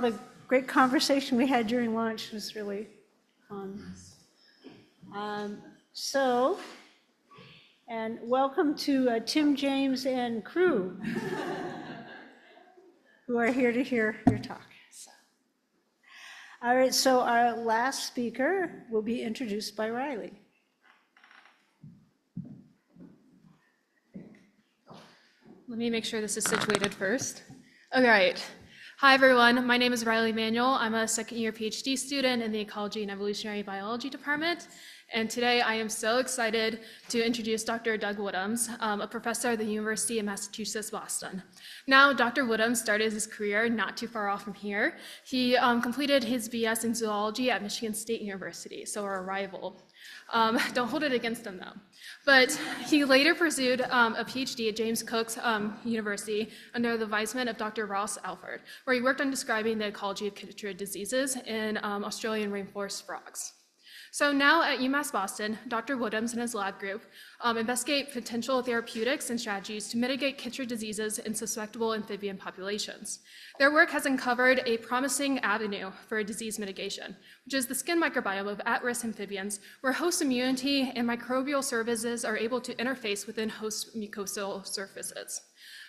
The great conversation we had during lunch was really fun. And welcome to Tim, James, and crew who are here to hear your talk. All right, so our last speaker will be introduced by Riley. Let me make sure this is situated first. All right. Hi, everyone. My name is Riley Manuel. I'm a second-year PhD student in the Ecology and Evolutionary Biology department. And today I am so excited to introduce Dr. Doug Woodhams, a professor at the University of Massachusetts, Boston. Now, Dr. Woodhams started his career not too far off from here. He completed his BS in zoology at Michigan State University, so our rival. Don't hold it against him, though. But he later pursued a PhD at James Cook's University under the advisement of Dr. Ross Alford, where he worked on describing the ecology of chytrid diseases in Australian rainforest frogs. So now at UMass Boston, Dr. Woodhams and his lab group investigate potential therapeutics and strategies to mitigate chytrid diseases in susceptible amphibian populations. Their work has uncovered a promising avenue for disease mitigation, which is the skin microbiome of at-risk amphibians, where host immunity and microbial services are able to interface within host mucosal surfaces.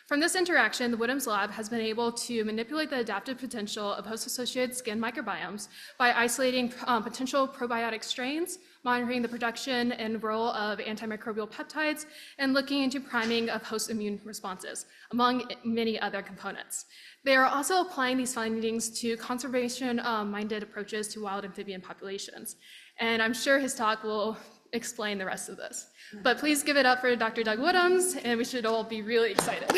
From this interaction, the Woodhams lab has been able to manipulate the adaptive potential of host-associated skin microbiomes by isolating potential probiotic strains, monitoring the production and role of antimicrobial peptides, and looking into priming of host immune responses, among many other components. They are also applying these findings to conservation-minded approaches to wild amphibian populations. And I'm sure his talk will explain the rest of this. But please give it up for Dr. Doug Woodhams, and we should all be really excited.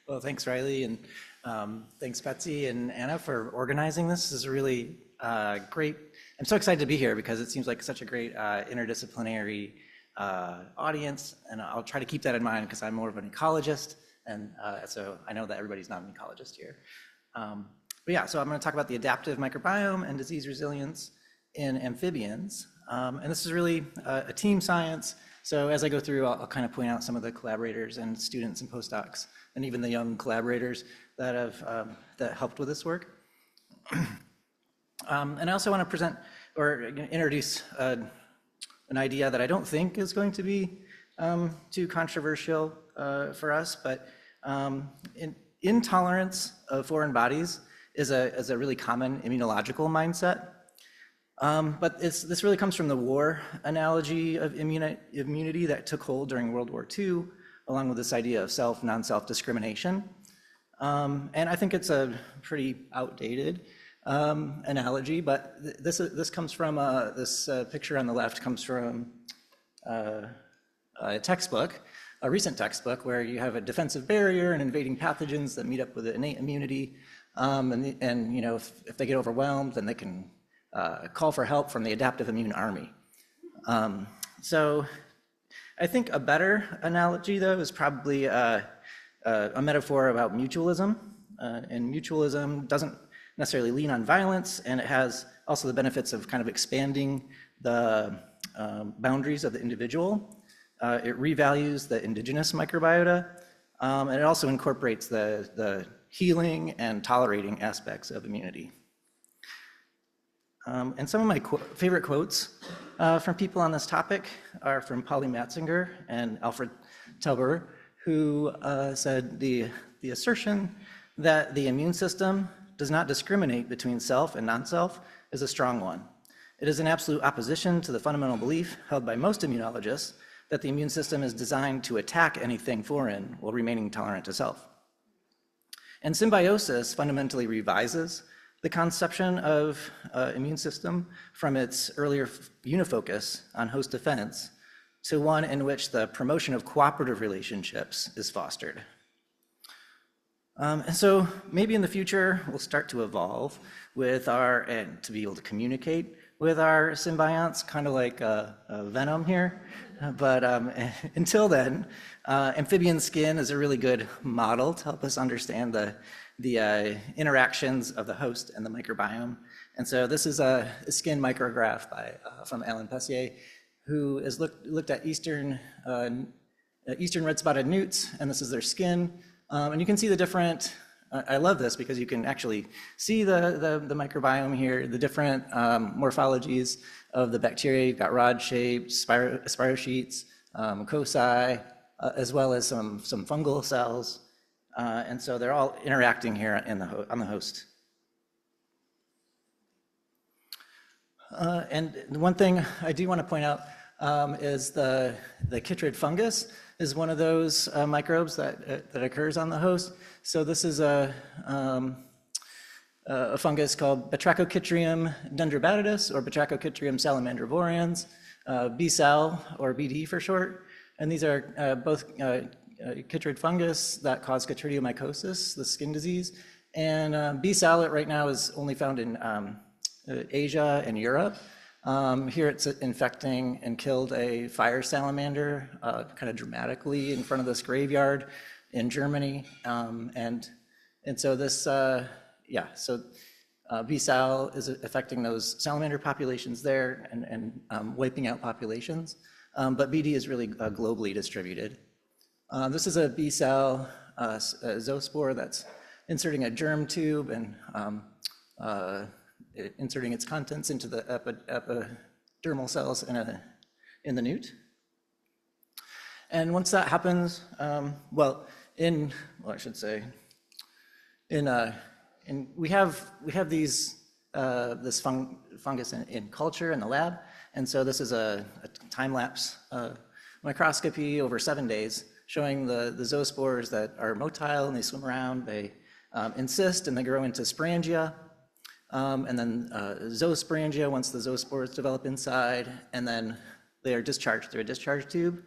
Well, thanks, Riley, and thanks, Betsy and Anna, for organizing this. This is really great. I'm so excited to be here because it seems like such a great interdisciplinary audience, and I'll try to keep that in mind because I'm more of an ecologist, and so I know that everybody's not an ecologist here. But yeah, so I'm going to talk about the adaptive microbiome and disease resilience in amphibians. And this is really a team science. So as I go through, I'll kind of point out some of the collaborators and students and postdocs, and even the young collaborators that have that helped with this work. And I also want to present or introduce an idea that I don't think is going to be too controversial for us, but intolerance of foreign bodies is a really common immunological mindset. But this really comes from the war analogy of immunity that took hold during World War II, along with this idea of self, non-self discrimination. And I think it's a pretty outdated analogy, but this comes from, this picture on the left comes from a textbook, a recent textbook, where you have a defensive barrier and invading pathogens that meet up with innate immunity. And you know, if they get overwhelmed, then they can call for help from the adaptive immune army. So I think a better analogy, though, is probably a metaphor about mutualism. And mutualism doesn't necessarily lean on violence, and it has also the benefits of kind of expanding the boundaries of the individual. It revalues the indigenous microbiota, and it also incorporates the healing and tolerating aspects of immunity. And some of my favorite quotes from people on this topic are from Polly Matzinger and Alfred Telber, who said the assertion that the immune system does not discriminate between self and non-self is a strong one. It is in absolute opposition to the fundamental belief held by most immunologists that the immune system is designed to attack anything foreign while remaining tolerant to self. And symbiosis fundamentally revises the conception of immune system from its earlier unifocus on host defense to one in which the promotion of cooperative relationships is fostered. And so maybe in the future, we'll start to evolve with and to be able to communicate with our symbionts, kind of like Venom here. But until then, amphibian skin is a really good model to help us understand the interactions of the host and the microbiome. And so this is a skin micrograph from Alan Pessier, who has looked at eastern eastern red-spotted newts, and this is their skin. And you can see the different, I love this because you can actually see the microbiome here, the different morphologies of the bacteria. You've got rod-shaped, spirochetes, mucosae, as well as some fungal cells. And so they're all interacting here on the host. And one thing I do want to point out is the chytrid fungus is one of those microbes that occurs on the host. So this is a fungus called Batrachochytrium dendrobatidis or Batrachochytrium salamandrivorans, B-sal or BD for short. And these are both chytrid fungus that cause chytridiomycosis, the skin disease. And B-sal right now is only found in Asia and Europe. Here it's infecting and killed a fire salamander kind of dramatically in front of this graveyard in Germany. And so this, B-sal is affecting those salamander populations there and wiping out populations. But BD is really globally distributed. This is a B-sal zoospore that's inserting a germ tube and inserting its contents into the epidermal cells in the newt. And once that happens, we have this fungus in culture in the lab, and so this is a time-lapse microscopy over 7 days showing the zoospores that are motile and they swim around, they encyst and they grow into sporangia. And then zoosporangia once the zoospores develop inside, and then they are discharged through a discharge tube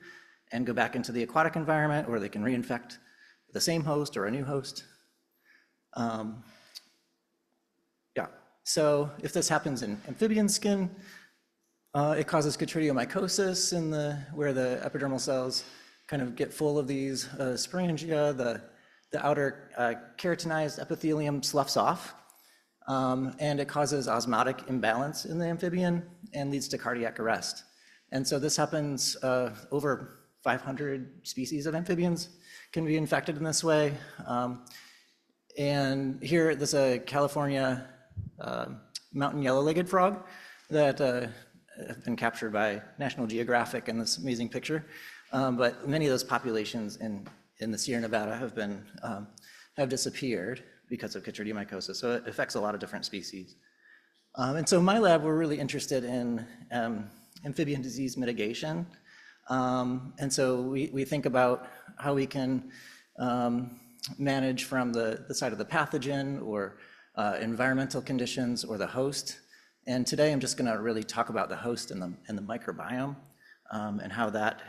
and go back into the aquatic environment, or they can reinfect the same host or a new host. So if this happens in amphibian skin, it causes chytridiomycosis where the epidermal cells kind of get full of these sporangia. The outer keratinized epithelium sloughs off. And it causes osmotic imbalance in the amphibian and leads to cardiac arrest. And so this happens over 500 species of amphibians can be infected in this way. And here, there's a California mountain yellow-legged frog that have been captured by National Geographic in this amazing picture. But many of those populations in the Sierra Nevada have disappeared because of chytridiomycosis, so it affects a lot of different species. And so in my lab, we're really interested in amphibian disease mitigation. And so we think about how we can manage from the side of the pathogen or environmental conditions or the host. And today I'm just gonna really talk about the host and the microbiome and how that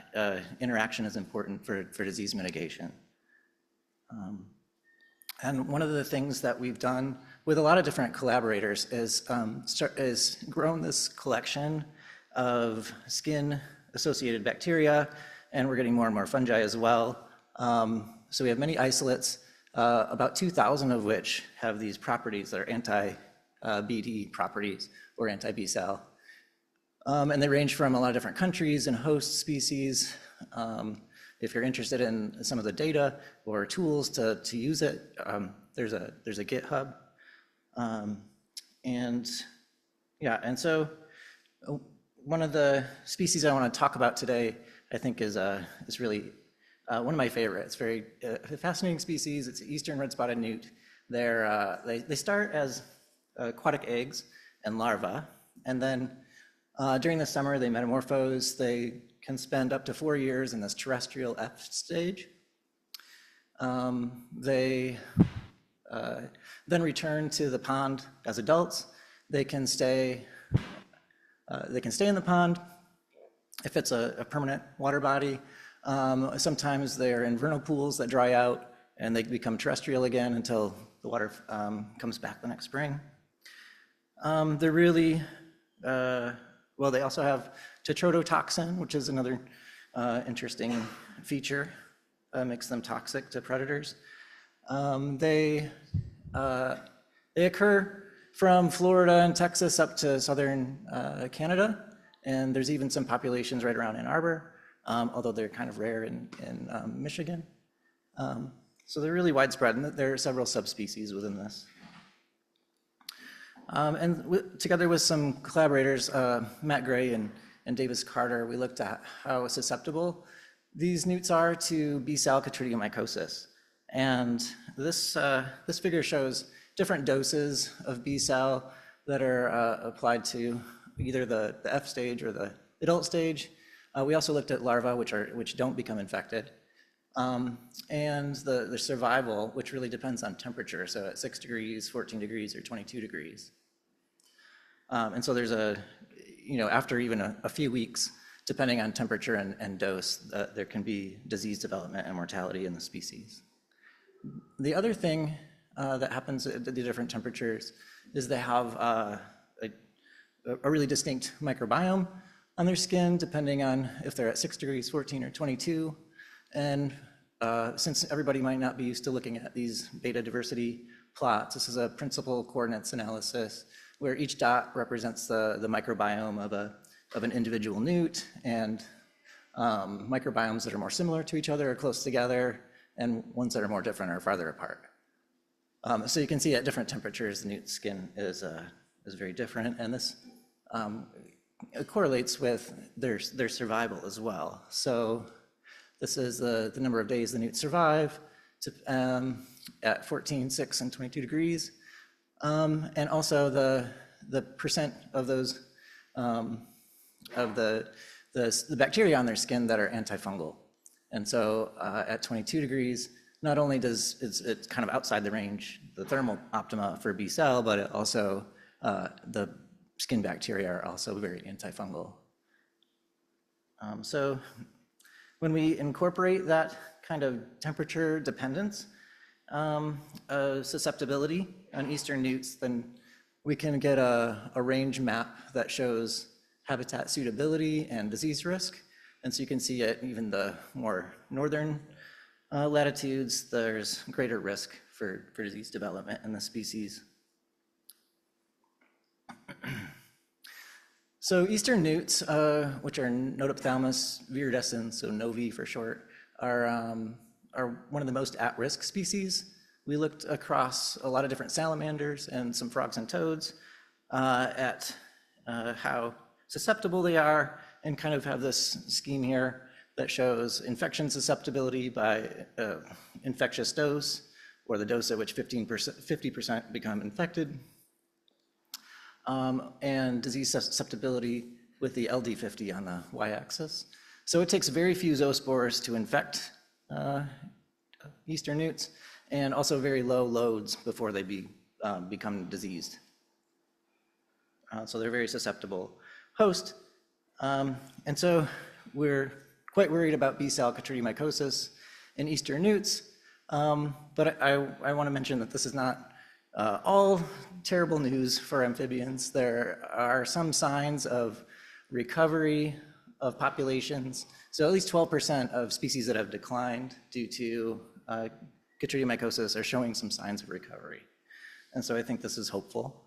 interaction is important for disease mitigation. And one of the things that we've done with a lot of different collaborators is grown this collection of skin-associated bacteria, and we're getting more and more fungi as well. So we have many isolates, about 2,000 of which have these properties that are anti-BD properties or anti-B-sal. And they range from a lot of different countries and host species. If you're interested in some of the data or tools to use it, there's a GitHub. And so one of the species I want to talk about today, I think is really one of my favorites. Very fascinating species. It's eastern red-spotted newt. They start as aquatic eggs and larvae, and then during the summer they metamorphose. They can spend up to 4 years in this terrestrial F stage. They then return to the pond as adults. They can stay in the pond if it's a permanent water body. Sometimes they're in vernal pools that dry out and they become terrestrial again until the water comes back the next spring. They're really, they also have tetrodotoxin, which is another interesting feature, makes them toxic to predators. They occur from Florida and Texas up to southern Canada, and there's even some populations right around Ann Arbor. although they're kind of rare in Michigan. So they're really widespread, and there are several subspecies within this. Together with some collaborators, Matt Gray and Davis Carter, we looked at how susceptible these newts are to B-cell chytridiomycosis. And this figure shows different doses of B-cell that are applied to either the F stage or the adult stage. We also looked at larvae, which don't become infected. And the survival, which really depends on temperature, so at 6 degrees, 14 degrees, or 22 degrees. And so there's after even a few weeks, depending on temperature and dose, there can be disease development and mortality in the species. The other thing that happens at the different temperatures is they have a really distinct microbiome on their skin, depending on if they're at 6 degrees, 14, or 22. And since everybody might not be used to looking at these beta diversity plots, this is a principal coordinates analysis where each dot represents the microbiome of an individual newt, and microbiomes that are more similar to each other are close together, and ones that are more different are farther apart. So you can see at different temperatures, the newt skin is very different, and this it correlates with their survival as well. So this is the number of days the newts survive at 14, 6, and 22 degrees. And also the percent of those of the bacteria on their skin that are antifungal. And so at 22 degrees, not only it's kind of outside the range, the thermal optima for B cell, but it also the skin bacteria are also very antifungal. So when we incorporate that kind of temperature dependence, susceptibility on eastern newts, then we can get a range map that shows habitat suitability and disease risk. And so you can see at even the more northern latitudes, there's greater risk for disease development in the species. So eastern newts, which are Notophthalmus viridescens, so NOVI for short, are one of the most at-risk species. We looked across a lot of different salamanders and some frogs and toads at how susceptible they are, and kind of have this scheme here that shows infection susceptibility by infectious dose, or the dose at which 50% become infected, and disease susceptibility with the LD50 on the y-axis. So it takes very few zoospores to infect eastern newts, and also very low loads before they become diseased. So they're a very susceptible host. And so we're quite worried about B-cell chytridiomycosis in eastern newts, but I want to mention that this is not all terrible news for amphibians. There are some signs of recovery of populations. So at least 12% of species that have declined due to chytridiomycosis are showing some signs of recovery. And so I think this is hopeful.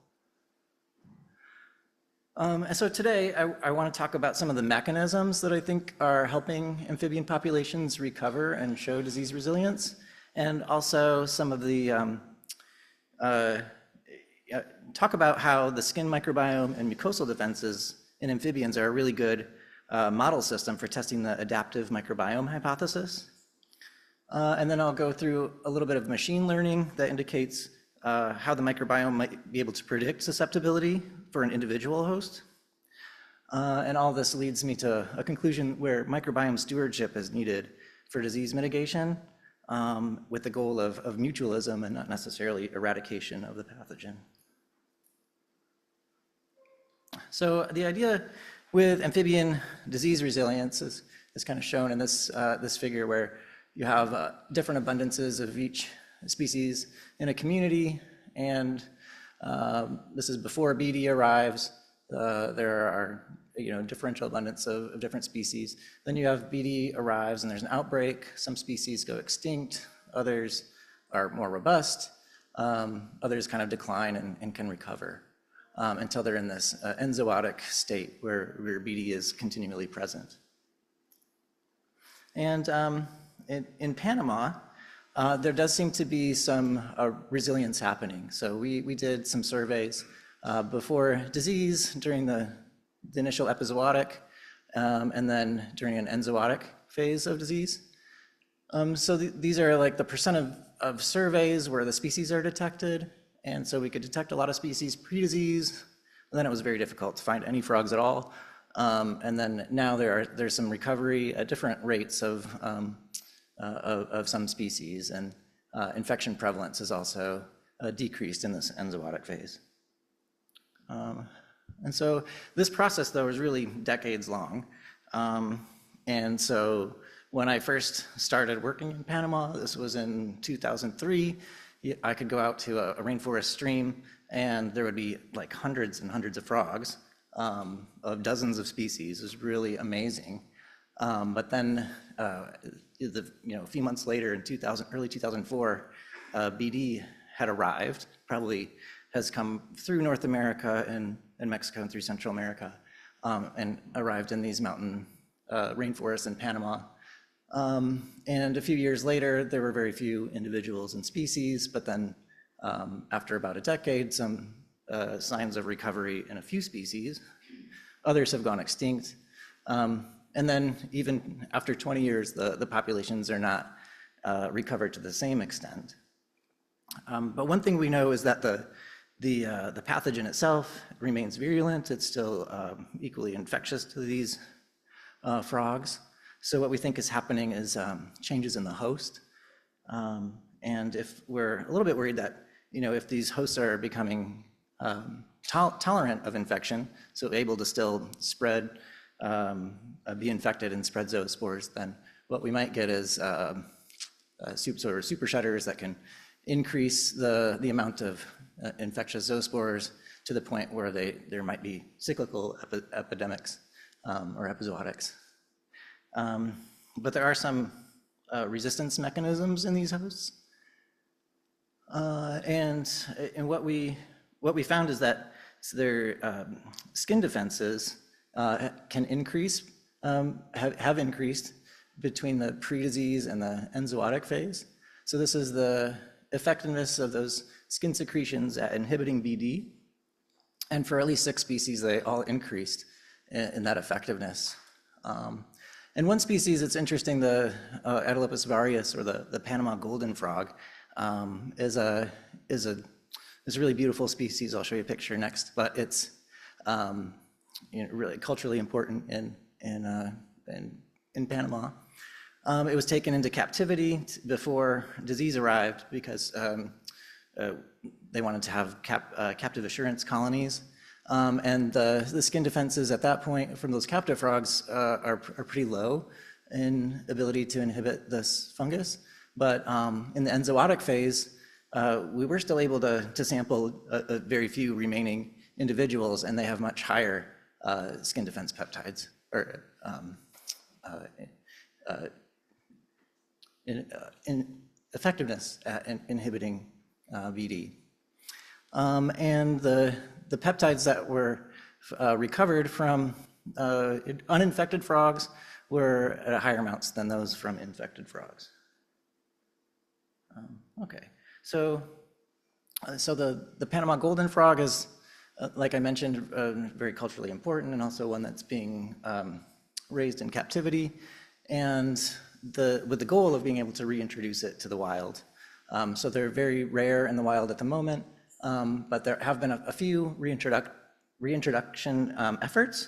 And so today I want to talk about some of the mechanisms that I think are helping amphibian populations recover and show disease resilience, and also some of the talk about how the skin microbiome and mucosal defenses in amphibians are a really good model system for testing the adaptive microbiome hypothesis. And then I'll go through a little bit of machine learning that indicates how the microbiome might be able to predict susceptibility for an individual host. And all this leads me to a conclusion where microbiome stewardship is needed for disease mitigation, with the goal of mutualism and not necessarily eradication of the pathogen. So the idea with amphibian disease resilience is kind of shown in this figure, where you have different abundances of each species in a community, and this is before BD arrives. There are differential abundance of different species. Then you have BD arrives and there's an outbreak. Some species go extinct, others are more robust, others kind of decline and can recover until they're in this enzootic state where BD is continually present. And in Panama, there does seem to be some resilience happening. So we did some surveys before disease, during the initial epizootic, and then during an enzootic phase of disease. So these are like the percent of surveys where the species are detected. And so we could detect a lot of species pre-disease. Then it was very difficult to find any frogs at all. And then now there's some recovery at different rates of some species, and infection prevalence is also decreased in this enzootic phase. And so this process, though, is really decades long. And so when I first started working in Panama, this was in 2003, I could go out to a rainforest stream, and there would be like hundreds and hundreds of frogs of dozens of species. It was really amazing. But then, a few months later, in early 2004, BD had arrived. Probably has come through North America and Mexico and through Central America, and arrived in these mountain rainforests in Panama. And a few years later, there were very few individuals and species, but then after about a decade, some signs of recovery in a few species. Others have gone extinct. And then even after 20 years, the populations are not recovered to the same extent. But one thing we know is that the pathogen itself remains virulent. It's still equally infectious to these frogs. So what we think is happening is changes in the host. And if we're a little bit worried that, if these hosts are becoming tolerant of infection, so able to still spread, be infected and spread zoospores, then what we might get is super shedders that can increase the amount of infectious zoospores to the point where there might be cyclical epidemics or epizootics. But there are some resistance mechanisms in these hosts. And what we found is that their skin defenses can increase, have increased between the pre-disease and the enzootic phase. So this is the effectiveness of those skin secretions at inhibiting BD. And for at least 6 species, they all increased in that effectiveness. And one species, it's interesting, the Atelopus varius, or the Panama golden frog, is a really beautiful species. I'll show you a picture next, but it's really culturally important in Panama. It was taken into captivity before disease arrived because they wanted to have captive assurance colonies. And the skin defenses at that point from those captive frogs are pretty low in ability to inhibit this fungus. But in the enzootic phase, we were still able to sample a very few remaining individuals, and they have much higher skin defense peptides, or in effectiveness at inhibiting BD. And the peptides that were recovered from uninfected frogs were at higher amounts than those from infected frogs. Okay, so the Panama golden frog is, like I mentioned, very culturally important, and also one that's being raised in captivity, and with the goal of being able to reintroduce it to the wild. So they're very rare in the wild at the moment, but there have been a few reintroduction efforts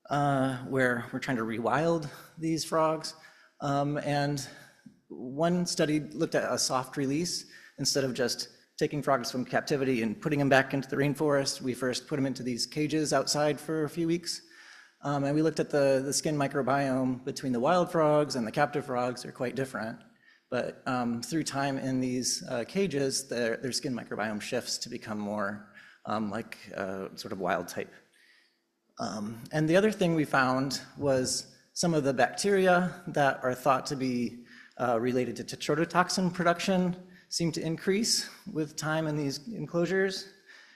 where we're trying to rewild these frogs. And one study looked at a soft release. Instead of just taking frogs from captivity and putting them back into the rainforest, we first put them into these cages outside for a few weeks. And we looked at the skin microbiome between the wild frogs and the captive frogs. They're quite different. But through time in these cages, their skin microbiome shifts to become more like sort of wild type. And the other thing we found was some of the bacteria that are thought to be related to tetrodotoxin production seem to increase with time in these enclosures.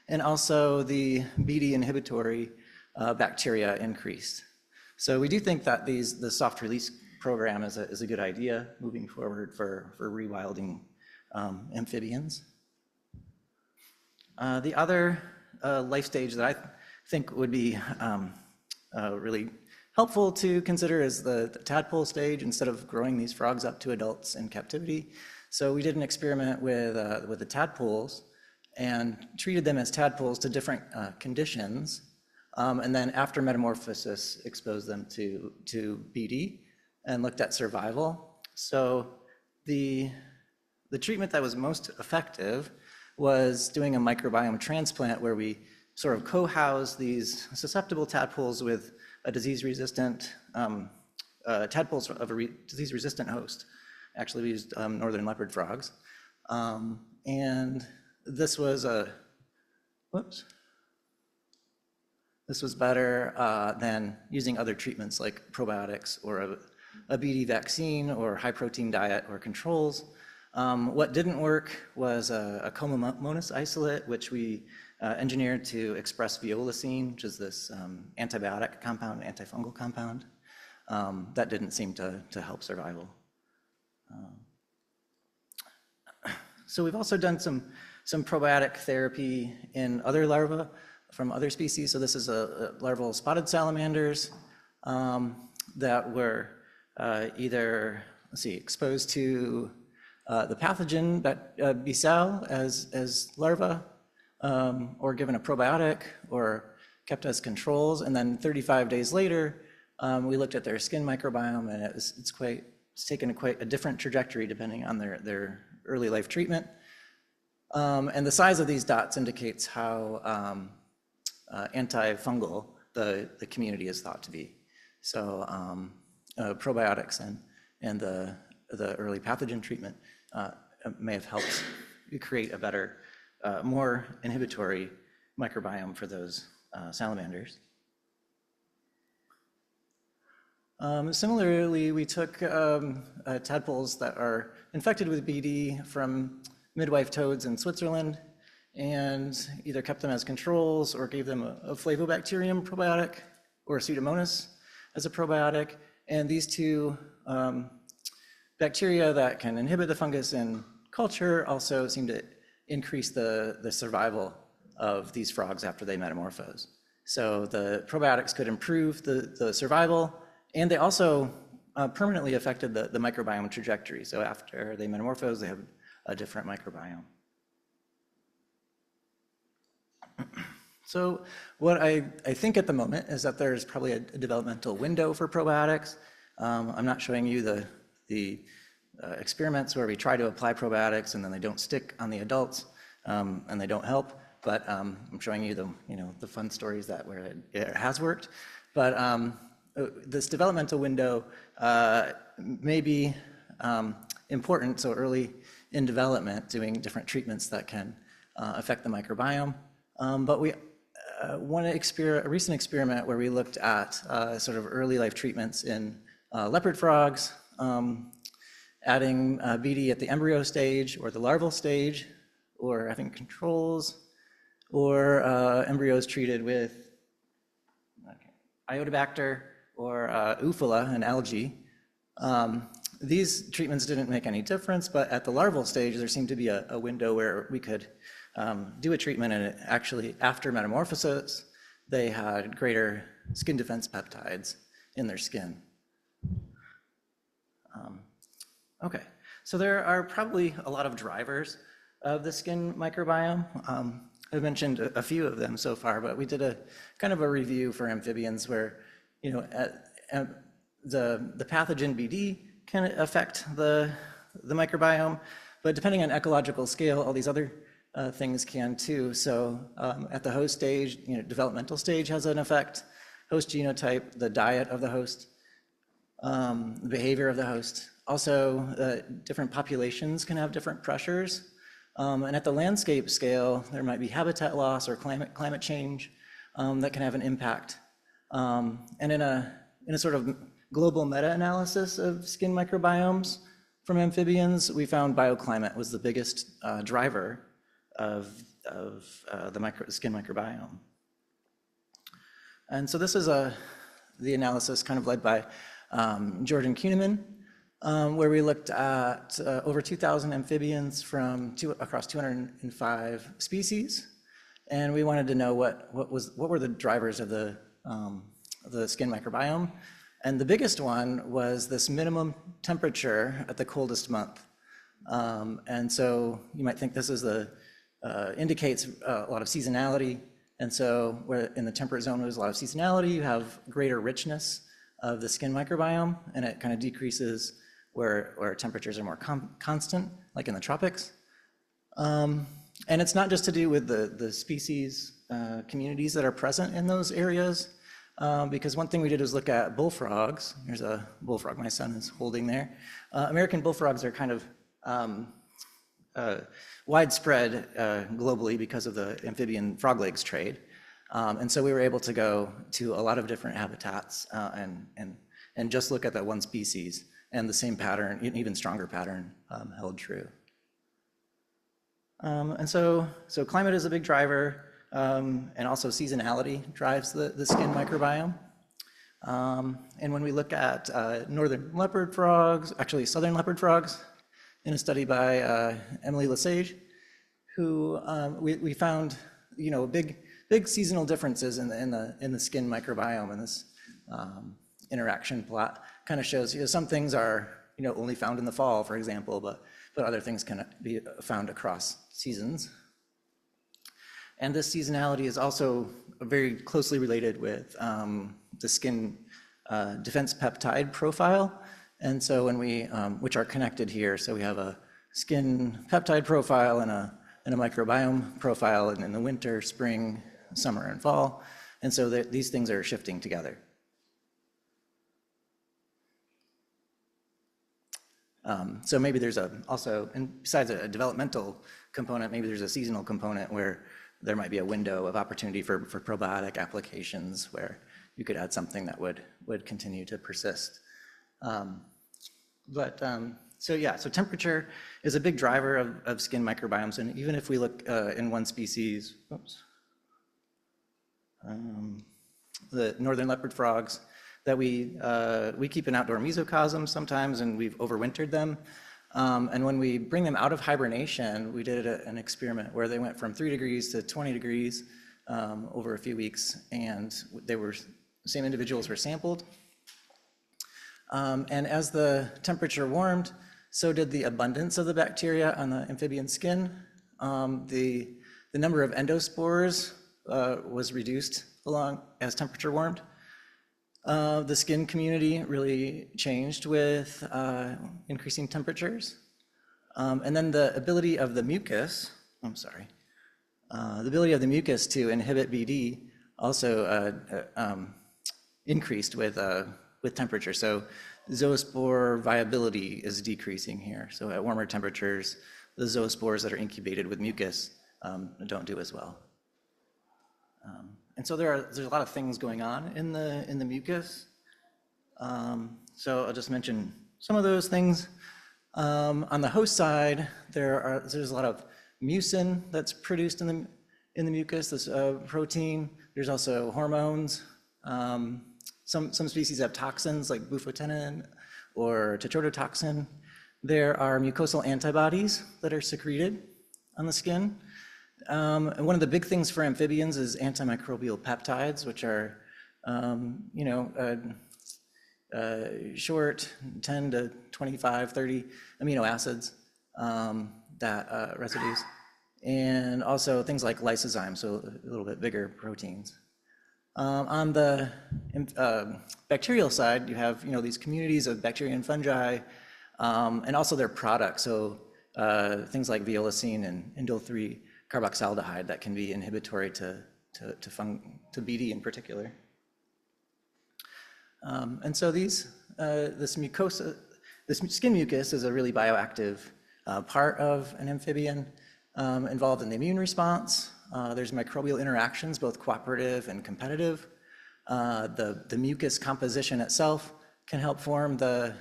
And also the BD inhibitory bacteria increased. So we do think that the soft release program is a good idea moving forward for rewilding amphibians. The other life stage that I think would be really helpful to consider is the tadpole stage instead of growing these frogs up to adults in captivity. So we did an experiment with the tadpoles and treated them as tadpoles to different conditions, and then after metamorphosis exposed them to BD and looked at survival. So the treatment that was most effective was doing a microbiome transplant where we sort of co-house these susceptible tadpoles with a disease-resistant, tadpoles of a disease-resistant host. Actually, we used northern leopard frogs. And this was this was better than using other treatments like probiotics or a BD vaccine or high-protein diet or controls. What didn't work was a Comomonas isolate, which we engineered to express violacine, which is this antibiotic compound, antifungal compound. That didn't seem to help survival. So we've also done some probiotic therapy in other larvae from other species. So this is a larval spotted salamanders that were either, exposed to the pathogen Bisal as larvae, or given a probiotic, or kept as controls. And then 35 days later, we looked at their skin microbiome, and it's taken quite a different trajectory depending on their early life treatment. And the size of these dots indicates how antifungal the community is thought to be. So probiotics and the early pathogen treatment may have helped create a better, more inhibitory microbiome for those salamanders. Similarly, we took tadpoles that are infected with BD from midwife toads in Switzerland and either kept them as controls or gave them a flavobacterium probiotic or a Pseudomonas as a probiotic. And these two bacteria that can inhibit the fungus in culture also seem to increase the survival of these frogs after they metamorphose. So the probiotics could improve the survival, and they also permanently affected the microbiome trajectory. So after they metamorphose, they have a different microbiome. So what I think at the moment is that there's probably a developmental window for probiotics. I'm not showing you the experiments where we try to apply probiotics and then they don't stick on the adults and they don't help. But I'm showing you the fun stories where it has worked. But this developmental window may be important. So early in development, doing different treatments that can affect the microbiome. But we a recent experiment where we looked at sort of early life treatments in leopard frogs, adding BD at the embryo stage or the larval stage, or having controls, or embryos treated with Iotobacter or Ufala, an algae. These treatments didn't make any difference, but at the larval stage, there seemed to be a window where we could do a treatment, and actually, after metamorphosis, they had greater skin defense peptides in their skin. Okay, so there are probably a lot of drivers of the skin microbiome. I've mentioned a few of them so far, but we did a kind of a review for amphibians where, the pathogen BD can affect the microbiome, but depending on ecological scale, all these other things can too. So at the host stage, developmental stage has an effect, host genotype, the diet of the host, the behavior of the host. Also, different populations can have different pressures. And at the landscape scale, there might be habitat loss or climate change that can have an impact. And in a sort of global meta-analysis of skin microbiomes from amphibians, we found bioclimate was the biggest driver of the skin microbiome. And so this is the analysis kind of led by Jordan Kuhneman, where we looked at over 2,000 amphibians from across 205 species, and we wanted to know what were the drivers of the skin microbiome. And the biggest one was this minimum temperature at the coldest month. And so you might think this is indicates a lot of seasonality. And so where in the temperate zone there's a lot of seasonality, you have greater richness of the skin microbiome, and it kind of decreases where temperatures are more constant, like in the tropics. And it's not just to do with the species communities that are present in those areas, because one thing we did was look at bullfrogs. Here's a bullfrog my son is holding there. American bullfrogs are kind of widespread globally because of the amphibian frog legs trade. And so we were able to go to a lot of different habitats and just look at that one species, and the same pattern, an even stronger pattern, held true. And so climate is a big driver, and also seasonality drives the skin microbiome. And when we look at northern leopard frogs, actually southern leopard frogs, in a study by Emily Lesage, who we found, big seasonal differences in the skin microbiome, and this interaction plot kind of shows some things are only found in the fall, for example, but other things can be found across seasons. And this seasonality is also very closely related with the skin defense peptide profile. And so when we, which are connected here, so we have a skin peptide profile and a microbiome profile in the winter, spring, summer, and fall. And so these things are shifting together. So maybe there's also, and besides a developmental component, maybe there's a seasonal component where there might be a window of opportunity for probiotic applications where you could add something that would continue to persist. So temperature is a big driver of skin microbiomes, and even if we look in one species, the northern leopard frogs that we keep in outdoor mesocosms sometimes, and we've overwintered them. And when we bring them out of hibernation, we did an experiment where they went from 3 degrees to 20 degrees over a few weeks, and the same individuals were sampled. And as the temperature warmed, so did the abundance of the bacteria on the amphibian skin. The number of endospores was reduced as temperature warmed. The skin community really changed with increasing temperatures. And then the ability of the mucus, the ability of the mucus to inhibit BD also increased with temperature. So zoospore viability is decreasing here. So at warmer temperatures, the zoospores that are incubated with mucus don't do as well. And so there's a lot of things going on in the mucus. So I'll just mention some of those things. On the host side, there's a lot of mucin that's produced in the mucus, this protein. There's also hormones. Some species have toxins like bufotenin or tetrodotoxin. There are mucosal antibodies that are secreted on the skin. And one of the big things for amphibians is antimicrobial peptides, which are, short 10 to 25, 30 amino acids, residues. And also things like lysozymes, so a little bit bigger proteins. On the bacterial side, you have these communities of bacteria and fungi, and also their products. So things like violacine and indole-3 carboxaldehyde that can be inhibitory to BD in particular. And so this skin mucus is a really bioactive part of an amphibian involved in the immune response. There's microbial interactions, both cooperative and competitive. The mucus composition itself can help form the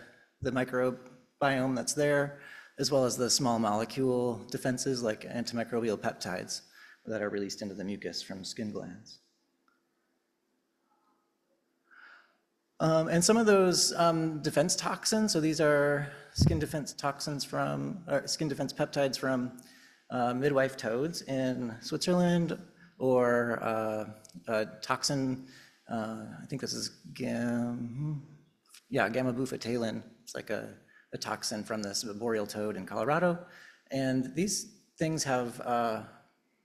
microbiome that's there, as well as the small molecule defenses like antimicrobial peptides that are released into the mucus from skin glands. And some of those defense toxins, so these are skin defense toxins from, or skin defense peptides from midwife toads in Switzerland, or a toxin, I think this is gamma-bufotalin. It's like a toxin from this boreal toad in Colorado. And these things have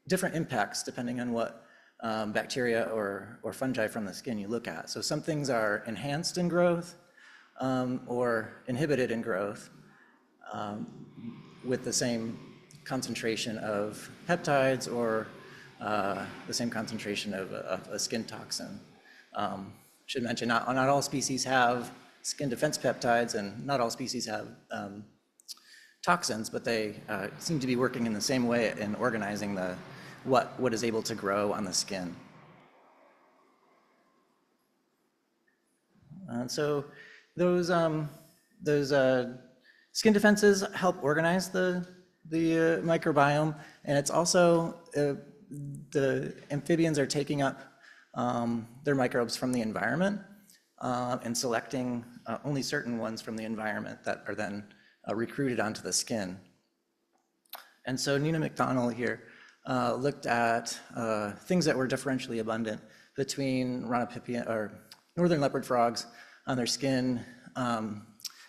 different impacts depending on what bacteria or fungi from the skin you look at. So some things are enhanced in growth or inhibited in growth with the same concentration of peptides or the same concentration of a skin toxin. Should mention, not all species have skin defense peptides, and not all species have toxins, but they seem to be working in the same way in organizing what is able to grow on the skin. And so those skin defenses help organize the microbiome, and it's also the amphibians are taking up their microbes from the environment and selecting only certain ones from the environment that are then recruited onto the skin. And so Nina McDonald here looked at things that were differentially abundant between Rhodopipian or northern leopard frogs on their skin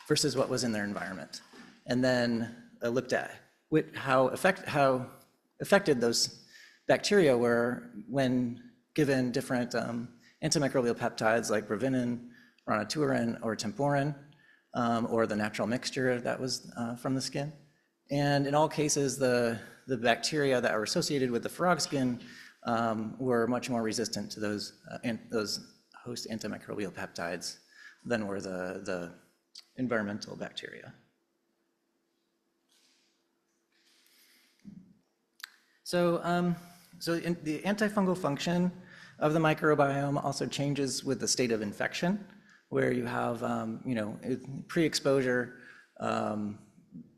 versus what was in their environment, and then looked at how affected those bacteria were when given different antimicrobial peptides like brevinin, ronaturin, or temporin, or the natural mixture that was from the skin. And in all cases, the bacteria that are associated with the frog skin were much more resistant to those host antimicrobial peptides than were the environmental bacteria. So the antifungal function of the microbiome also changes with the state of infection, where you have, pre-exposure,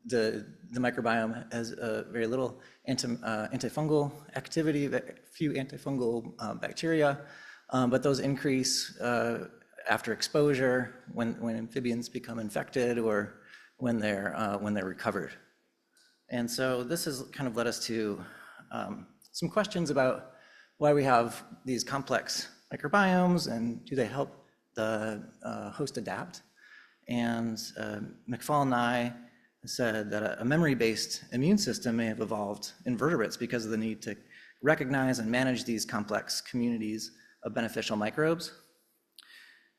the microbiome has very little antifungal activity, few antifungal bacteria, but those increase after exposure when amphibians become infected or when they're recovered. And so this has kind of led us to some questions about why we have these complex microbiomes and do they help the host adapt. And McFall and I said that a memory-based immune system may have evolved in vertebrates because of the need to recognize and manage these complex communities of beneficial microbes.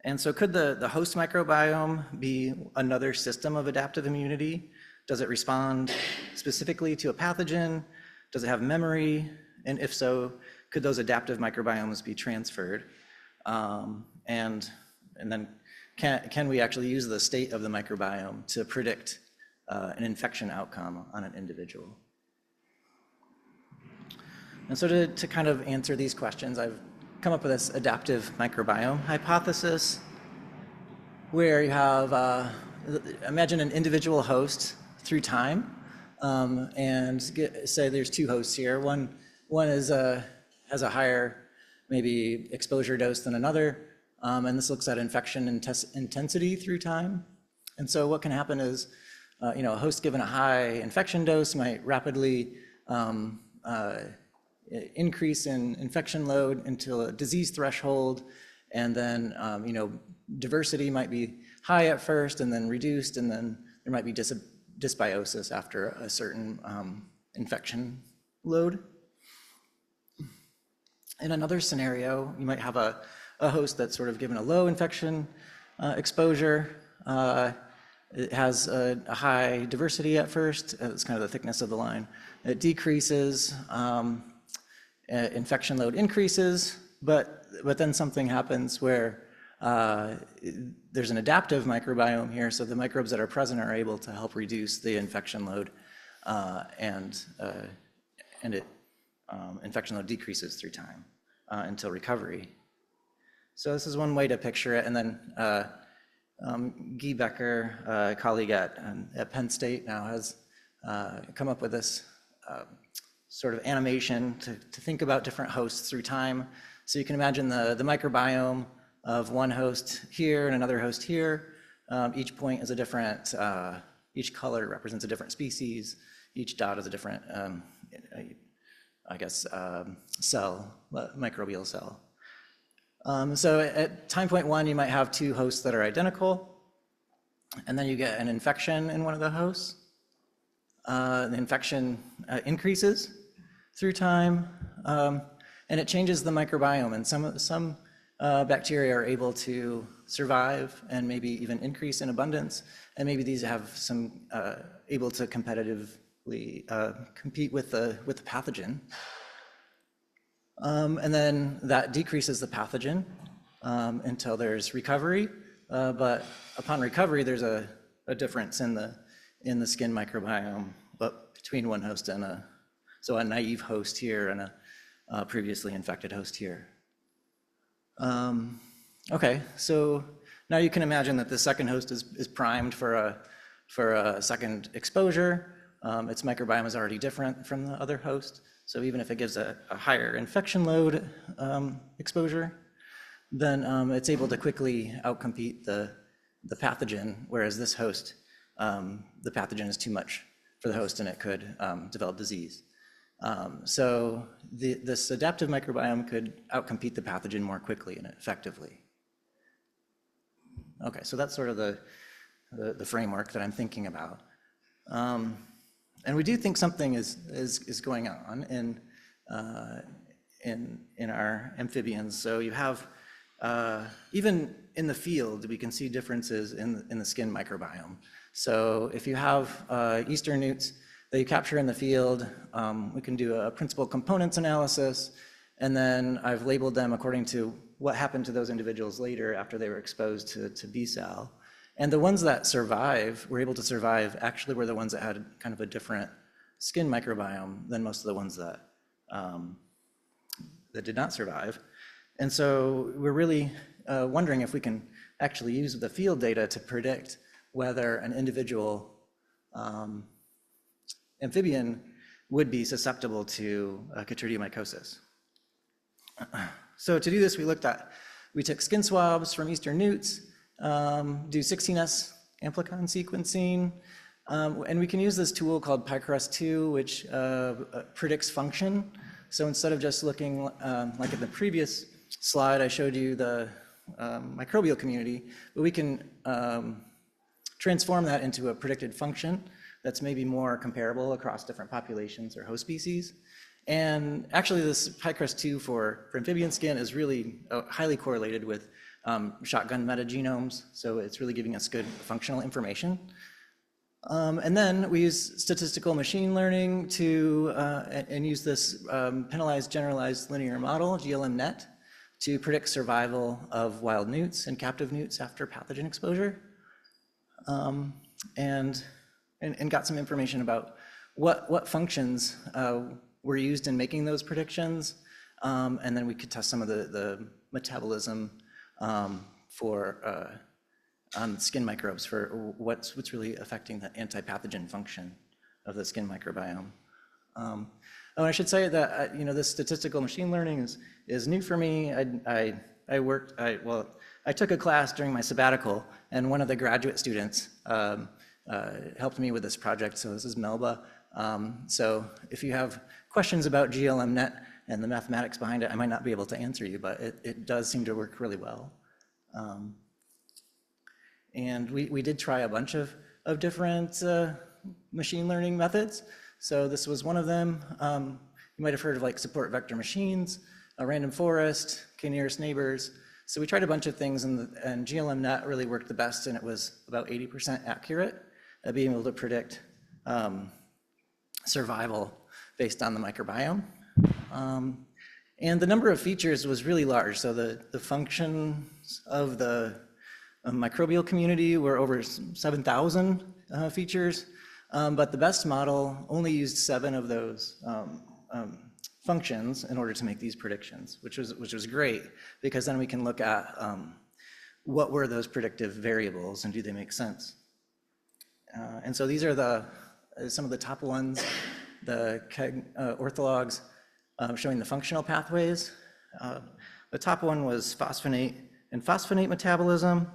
And so could the host microbiome be another system of adaptive immunity? Does it respond specifically to a pathogen? Does it have memory? And if so, could those adaptive microbiomes be transferred? And then can we actually use the state of the microbiome to predict an infection outcome on an individual? And so to kind of answer these questions, I've come up with this adaptive microbiome hypothesis, where you have, imagine an individual host through time, and say there's two hosts here. One has a higher maybe exposure dose than another, and this looks at infection intensity through time. And so what can happen is, a host given a high infection dose might rapidly increase in infection load until a disease threshold, and then diversity might be high at first and then reduced, and then there might be dysbiosis after a certain infection load. In another scenario, you might have a host that's sort of given a low infection exposure. It has a high diversity at first. It's kind of the thickness of the line. It decreases, infection load increases, but then something happens where there's an adaptive microbiome here, so the microbes that are present are able to help reduce the infection load, and infection load decreases through time until recovery. So this is one way to picture it, and then Guy Becker, a colleague at Penn State, now has come up with this sort of animation to think about different hosts through time. So you can imagine the microbiome of one host here and another host here. Each point is a different, each color represents a different species. Each dot is a different, cell, microbial cell. So at time point 1, you might have 2 hosts that are identical, and then you get an infection in one of the hosts. The infection increases through time, and it changes the microbiome, and some bacteria are able to survive and maybe even increase in abundance, and maybe these have some able to competitively compete with the pathogen. And then that decreases the pathogen until there's recovery, but upon recovery there's a difference in the skin microbiome between one host and a naive host here and a previously infected host here. Okay, so now you can imagine that the second host is primed for a second exposure. Its microbiome is already different from the other host, so even if it gives a higher infection load exposure, then it's able to quickly outcompete the pathogen, whereas this host, the pathogen is too much for the host and it could develop disease. So this adaptive microbiome could outcompete the pathogen more quickly and effectively. Okay, so that's sort of the framework that I'm thinking about. And we do think something is going on in our amphibians. So you have, even in the field, we can see differences in the skin microbiome. So if you have Eastern newts that you capture in the field, we can do a principal components analysis, and then I've labeled them according to what happened to those individuals later after they were exposed to B-cell. And the ones that were able to survive, actually were the ones that had kind of a different skin microbiome than most of the ones that did not survive. And so we're really wondering if we can actually use the field data to predict whether an individual amphibian would be susceptible to chytridiomycosis. So to do this, we took skin swabs from Eastern newts, do 16S amplicon sequencing, and we can use this tool called PyCrust2, which predicts function. So instead of just looking like in the previous slide, I showed you the microbial community, but we can transform that into a predicted function that's maybe more comparable across different populations or host species. And actually this PyCrust2 for amphibian skin is really highly correlated with shotgun metagenomes, so it's really giving us good functional information. And then we use statistical machine learning and use this penalized generalized linear model, GLMNet, to predict survival of wild newts and captive newts after pathogen exposure. And got some information about what functions were used in making those predictions. And then we could test some of the metabolism on skin microbes for what's really affecting the antipathogen function of the skin microbiome. Oh, I should say that this statistical machine learning is new for me. I took a class during my sabbatical, and one of the graduate students helped me with this project. So this is Melba. So if you have questions about GLMNet and the mathematics behind it, I might not be able to answer you, but it does seem to work really well. And we did try a bunch of different machine learning methods. So this was one of them. You might have heard of like support vector machines, a random forest, k-nearest neighbors. So we tried a bunch of things, and GLMNet really worked the best, and it was about 80% accurate at being able to predict survival based on the microbiome. And the number of features was really large. So the functions of the microbial community were over 7,000 features, but the best model only used 7 of those functions in order to make these predictions, which was great, because then we can look at what were those predictive variables and do they make sense. And so these are some of the top ones, the KEGG orthologs showing the functional pathways. The top one was phosphonate and phosphonate metabolism.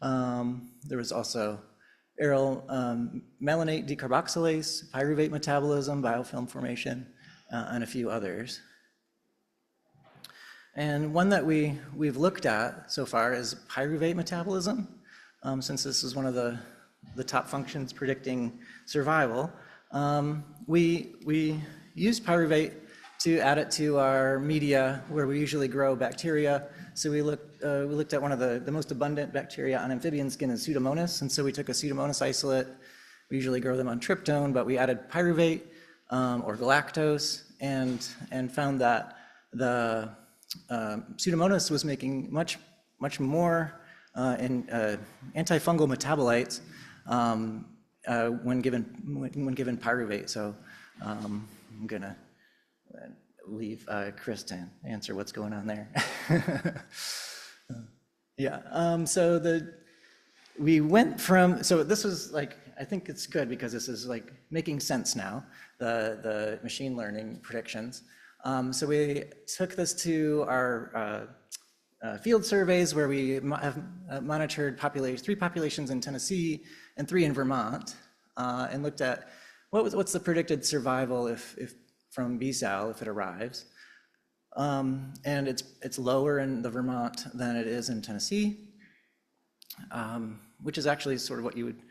There was also aryl melanate decarboxylase, pyruvate metabolism, biofilm formation, and a few others. And one that we've looked at so far is pyruvate metabolism, since this is one of the top functions predicting survival. We use pyruvate to add it to our media where we usually grow bacteria. So we looked at one of the most abundant bacteria on amphibian skin is Pseudomonas, and so we took a Pseudomonas isolate. We usually grow them on tryptone, but we added pyruvate or galactose and found that the Pseudomonas was making much more in antifungal metabolites when given pyruvate. So I'm gonna leave Chris to answer what's going on there. Yeah. We went from, so this was like, I think it's good because this is like making sense now, the machine learning predictions. So we took this to our field surveys where we have monitored 3 populations in Tennessee and 3 in Vermont, and looked at what's the predicted survival if from B-Sal if it arrives. And it's lower in the Vermont than it is in Tennessee, which is actually sort of what you would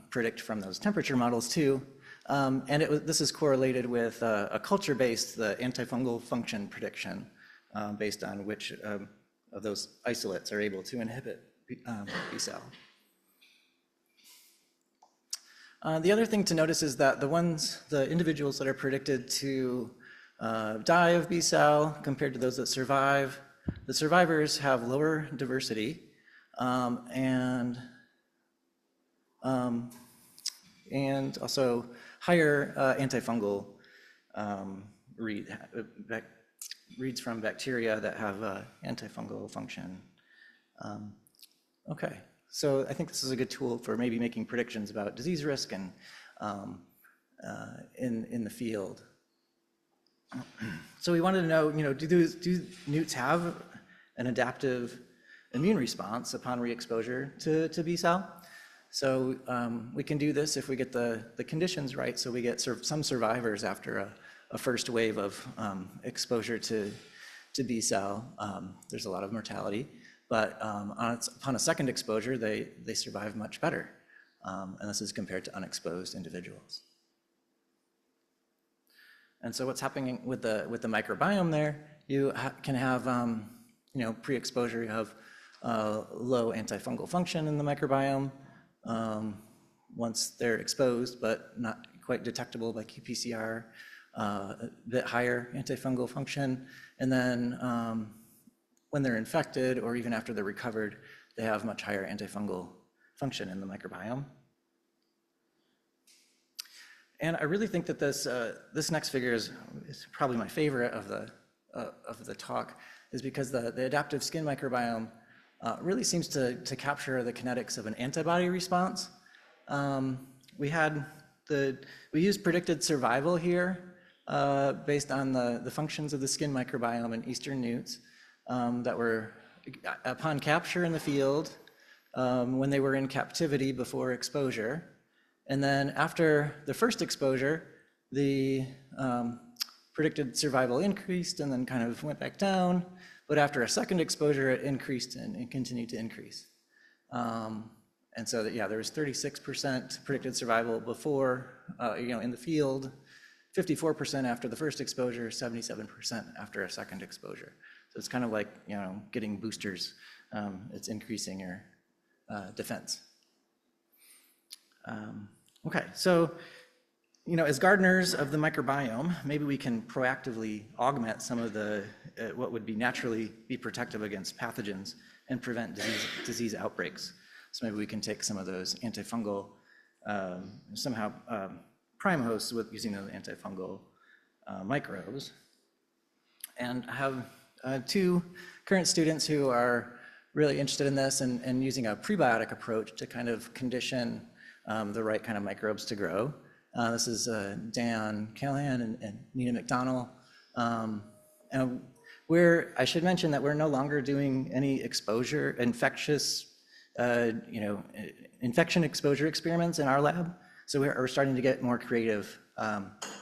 predict from those temperature models too. And this is correlated with a culture-based, the antifungal function prediction, based on which of those isolates are able to inhibit B-Sal. The other thing to notice is that the individuals that are predicted to die of B-Sal compared to those that survive, the survivors have lower diversity and also higher antifungal reads from bacteria that have antifungal function. Okay, so I think this is a good tool for maybe making predictions about disease risk and in the field. So we wanted to know, do newts have an adaptive immune response upon re-exposure to B-Sal? So we can do this if we get the conditions right. So we get some survivors after a first wave of exposure to B-Sal. There's a lot of mortality, but upon a second exposure, they survive much better. And this is compared to unexposed individuals. And so what's happening with the microbiome there? You can have pre-exposure. You have low antifungal function in the microbiome once they're exposed, but not quite detectable by qPCR. A bit higher antifungal function, and then when they're infected or even after they're recovered, they have much higher antifungal function in the microbiome. And I really think that this next figure is probably my favorite of the talk, is because the adaptive skin microbiome really seems to capture the kinetics of an antibody response. We used predicted survival here based on the functions of the skin microbiome in eastern newts that were upon capture in the field when they were in captivity before exposure. And then after the first exposure, the predicted survival increased and then kind of went back down. But after a second exposure, it increased and continued to increase. And so there was 36% predicted survival before, in the field, 54% after the first exposure, 77% after a second exposure. So it's kind of like, getting boosters. It's increasing your defense. Okay, so, as gardeners of the microbiome, maybe we can proactively augment some of the, what would naturally be protective against pathogens and prevent disease outbreaks. So maybe we can take some of those antifungal, somehow prime hosts with using those antifungal microbes. And I have 2 current students who are really interested in this and using a prebiotic approach to kind of condition the right kind of microbes to grow. This is Dan Callahan and Nina McDonnell. And I should mention that we're no longer doing any infection exposure experiments in our lab. So we're starting to get more creative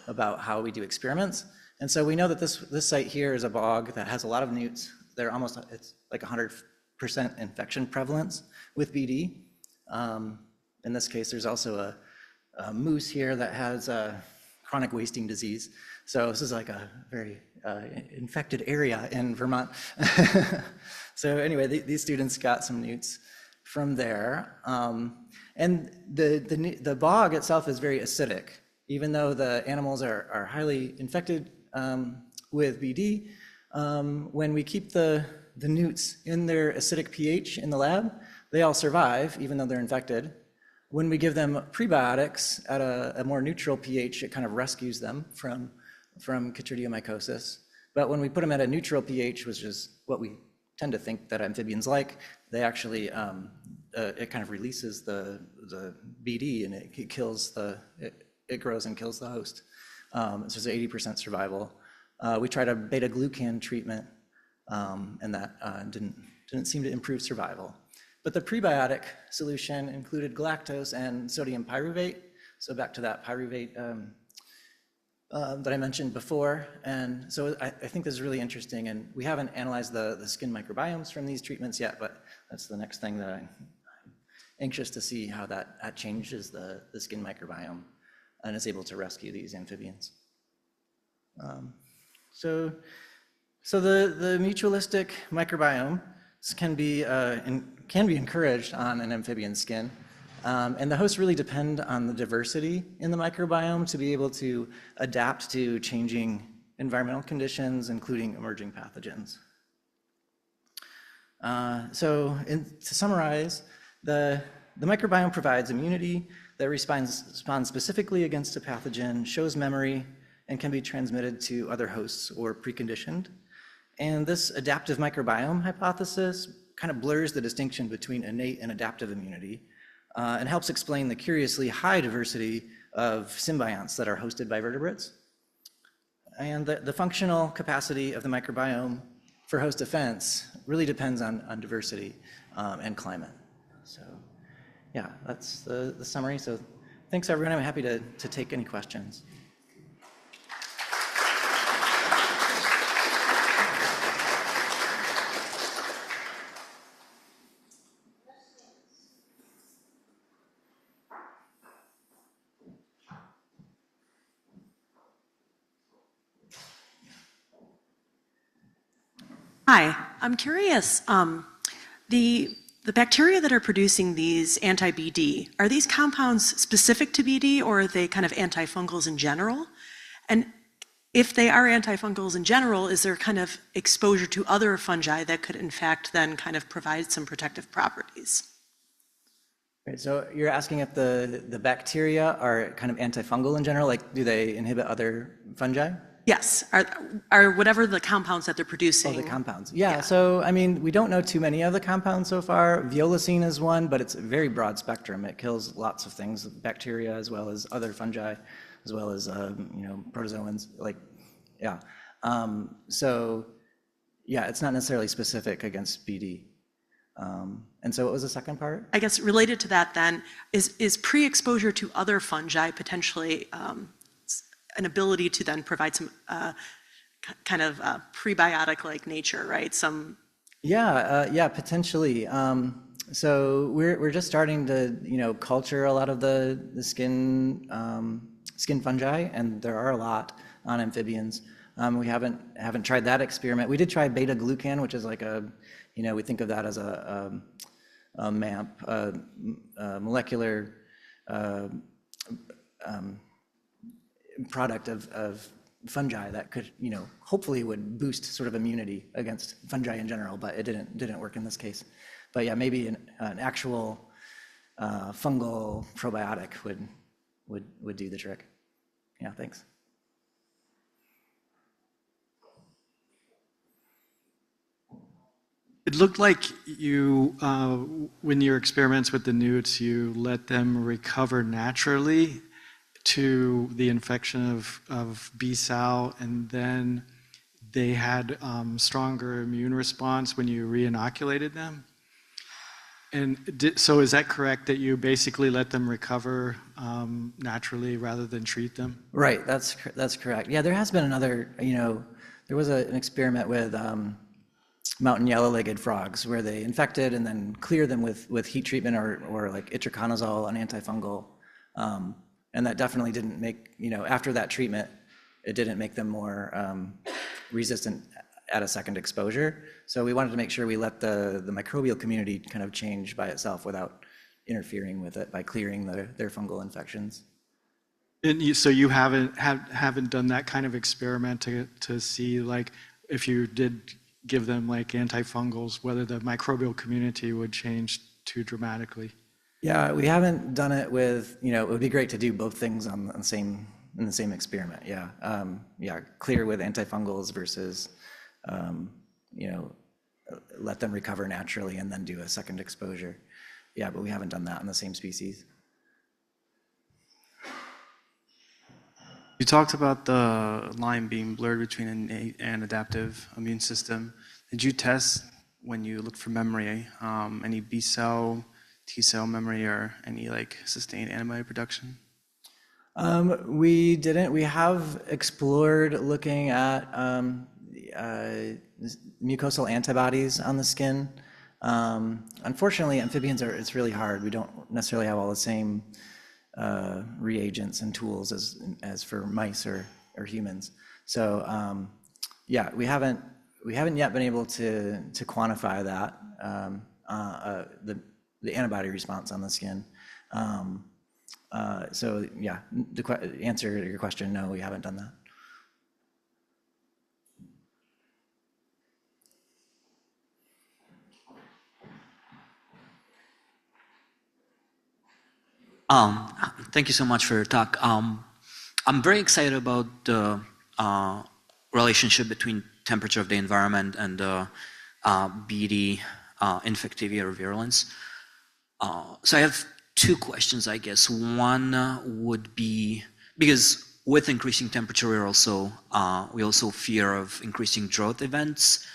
about how we do experiments. And so we know that this site here is a bog that has a lot of newts. It's like 100% infection prevalence with BD. In this case, there's also a moose here that has chronic wasting disease. So this is like a very infected area in Vermont. So anyway, these students got some newts from there. And the bog itself is very acidic. Even though the animals are highly infected with BD, when we keep the newts in their acidic pH in the lab, they all survive, even though they're infected. When we give them prebiotics at a more neutral pH, it kind of rescues them from chytridiomycosis. But when we put them at a neutral pH, which is what we tend to think that amphibians like, they actually, it kind of releases the BD and it grows and kills the host. So it's 80% survival. We tried a beta-glucan treatment, and that didn't seem to improve survival. But the prebiotic solution included galactose and sodium pyruvate. So back to that pyruvate that I mentioned before. And so I think this is really interesting. And we haven't analyzed the skin microbiomes from these treatments yet, but that's the next thing that I'm anxious to see how that changes the skin microbiome and is able to rescue these amphibians. So the mutualistic microbiome can be encouraged on an amphibian skin. And the hosts really depend on the diversity in the microbiome to be able to adapt to changing environmental conditions, including emerging pathogens. To summarize, the microbiome provides immunity that responds specifically against a pathogen, shows memory, and can be transmitted to other hosts or preconditioned. And this adaptive microbiome hypothesis kind of blurs the distinction between innate and adaptive immunity and helps explain the curiously high diversity of symbionts that are hosted by vertebrates. And the functional capacity of the microbiome for host defense really depends on diversity and climate. So yeah, that's the summary. So thanks everyone. I'm happy to take any questions. Hi, I'm curious, the bacteria that are producing these anti-BD, are these compounds specific to BD or are they kind of antifungals in general? And if they are antifungals in general, is there kind of exposure to other fungi that could in fact then kind of provide some protective properties? Right, so you're asking if the bacteria are kind of antifungal in general, like do they inhibit other fungi? Yes, are whatever the compounds that they're producing. Oh, the compounds. Yeah, so I mean, we don't know too many of the compounds so far. Violacine is one, but it's a very broad spectrum. It kills lots of things, bacteria as well as other fungi, as well as protozoans. So yeah, it's not necessarily specific against BD. And so what was the second part? I guess related to that then, is pre-exposure to other fungi potentially an ability to then provide some kind of prebiotic-like nature, right? Yeah, potentially. So we're just starting to culture a lot of the skin fungi, and there are a lot on amphibians. We haven't tried that experiment. We did try beta-glucan, which is like we think of that as a MAMP, molecular product of fungi that could, hopefully would boost sort of immunity against fungi in general, but it didn't work in this case. But yeah, maybe an actual fungal probiotic would do the trick. Yeah, thanks. It looked like you, when your experiments with the newts, you let them recover naturally to the infection of B-Sal, and then they had stronger immune response when you re-inoculated them. And so is that correct, that you basically let them recover naturally rather than treat them? Right, that's correct. Yeah, there has been another, there was an experiment with mountain yellow-legged frogs where they infected and then clear them with heat treatment or like itraconazole, an antifungal. And that definitely didn't make, after that treatment, it didn't make them more resistant at a second exposure. So we wanted to make sure we let the microbial community kind of change by itself without interfering with it by clearing their fungal infections. And so you haven't done that kind of experiment to see, like, if you did give them like antifungals, whether the microbial community would change too dramatically? Yeah, we haven't done it with, it would be great to do both things in the same experiment. Yeah, clear with antifungals versus, let them recover naturally and then do a second exposure. Yeah, but we haven't done that in the same species. You talked about the line being blurred between an innate and adaptive immune system. Did you test, when you looked for memory, any B cell, T cell memory, or any like sustained antibody production? We didn't. We have explored looking at mucosal antibodies on the skin. Unfortunately, amphibians it's really hard. We don't necessarily have all the same reagents and tools as for mice or humans. So yeah, we haven't yet been able to quantify that, the antibody response on the skin. So yeah, the answer to your question, no, we haven't done that. Thank you so much for your talk. I'm very excited about the relationship between temperature of the environment and BD infectivity or virulence. So I have two questions, I guess. One would be, because with increasing temperature, we also fear of increasing drought events.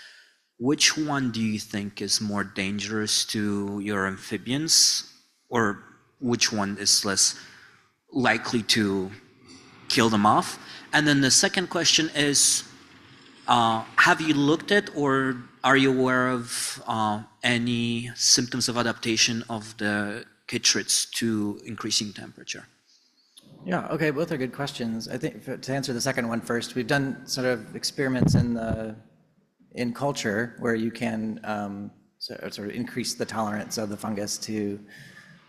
Which one do you think is more dangerous to your amphibians, or which one is less likely to kill them off? And then the second question is, have you looked at, or are you aware of any symptoms of adaptation of the chytrids to increasing temperature? Yeah, okay, both are good questions. I think to answer the second one first, we've done sort of experiments in culture where you can sort of increase the tolerance of the fungus to